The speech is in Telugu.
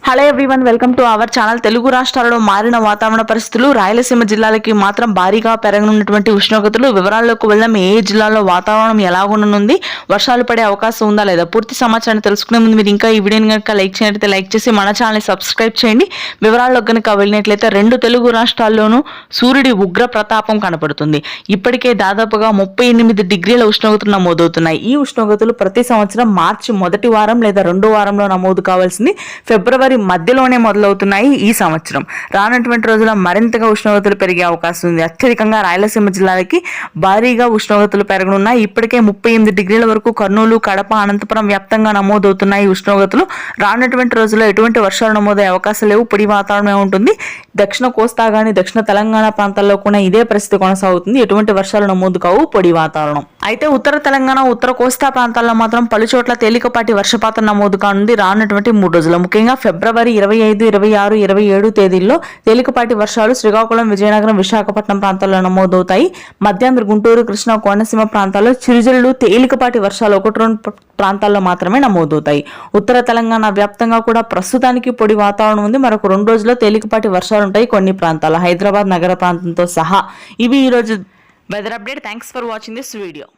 Hello everyone, welcome to our channel. Telugu రాష్ట్రాలలో మారిన వాతావరణ పరిస్థితులు, రాయలసీమ జిల్లాలకి మాత్రం భారీగా పెరగనున్నటువంటి ఉష్ణోగ్రతలు. వివరాల్లోకి వెళ్దాం. ఏ జిల్లాలో వాతావరణం ఎలా ఉండనుంది, వర్షాలు పడే అవకాశం ఉందా లేదా, పూర్తి సమాచారాన్ని తెలుసుకునే ముందు మీరు ఇంకా ఈ వీడియోని కనుక లైక్ చేయనట్లయితే లైక్ చేసి మన ఛానల్ని సబ్స్క్రైబ్ చేయండి. వివరాల్లోకి కనుక వెళ్ళినట్లయితే రెండు తెలుగు రాష్ట్రాల్లోనూ సూర్యుడి ఉగ్ర ప్రతాపం కనపడుతుంది. ఇప్పటికే దాదాపుగా 38 డిగ్రీల ఉష్ణోగ్రతలు నమోదవుతున్నాయి. ఈ ఉష్ణోగ్రతలు ప్రతి సంవత్సరం మార్చి మొదటి వారం లేదా రెండో వారంలో నమోదు కావాల్సింది ఫిబ్రవరి మధ్యలోనే మొదలవుతున్నాయి. ఈ సంవత్సరం రానటువంటి రోజుల్లో మరింతగా ఉష్ణోగ్రతలు పెరిగే అవకాశం ఉంది. అత్యధికంగా రాయలసీమ జిల్లాలకి భారీగా ఉష్ణోగ్రతలు పెరగనున్నాయి. ఇప్పటికే 38 డిగ్రీల వరకు కర్నూలు, కడప, అనంతపురం వ్యాప్తంగా నమోదవుతున్నాయి ఉష్ణోగ్రతలు. రానటువంటి రోజుల్లో ఎటువంటి వర్షాలు నమోదయ్యే అవకాశం లేవు. పొడి వాతావరణమే ఉంటుంది. దక్షిణ కోస్తా గాని దక్షిణ తెలంగాణ ప్రాంతాల్లో కూడా ఇదే పరిస్థితి కొనసాగుతుంది. ఎటువంటి వర్షాలు నమోదు కావు, పొడి వాతావరణం. అయితే ఉత్తర తెలంగాణ, ఉత్తర కోస్తా ప్రాంతాల్లో మాత్రం పలుచోట్ల తేలికపాటి వర్షపాతం నమోదు కానుంది రానున్నటువంటి 3 రోజులు. ముఖ్యంగా ఫిబ్రవరి 25, 26, 27 తేదీల్లో తేలికపాటి వర్షాలు శ్రీకాకుళం, విజయనగరం, విశాఖపట్నం ప్రాంతాల్లో నమోదవుతాయి. మధ్యాంధ్ర, గుంటూరు, కృష్ణా, కోనసీమ ప్రాంతాల్లో చిరుజల్లు, తేలికపాటి వర్షాలు 1-2 ప్రాంతాల్లో మాత్రమే నమోదవుతాయి. ఉత్తర తెలంగాణ వ్యాప్తంగా కూడా ప్రస్తుతానికి పొడి వాతావరణం ఉంది. మరొక 2 రోజుల్లో తేలికపాటి వర్షాలు ఉంటాయి కొన్ని ప్రాంతాల్లో, హైదరాబాద్ నగర ప్రాంతంతో సహా. ఇవి ఈ రోజు weather update. Thanks for watching this video.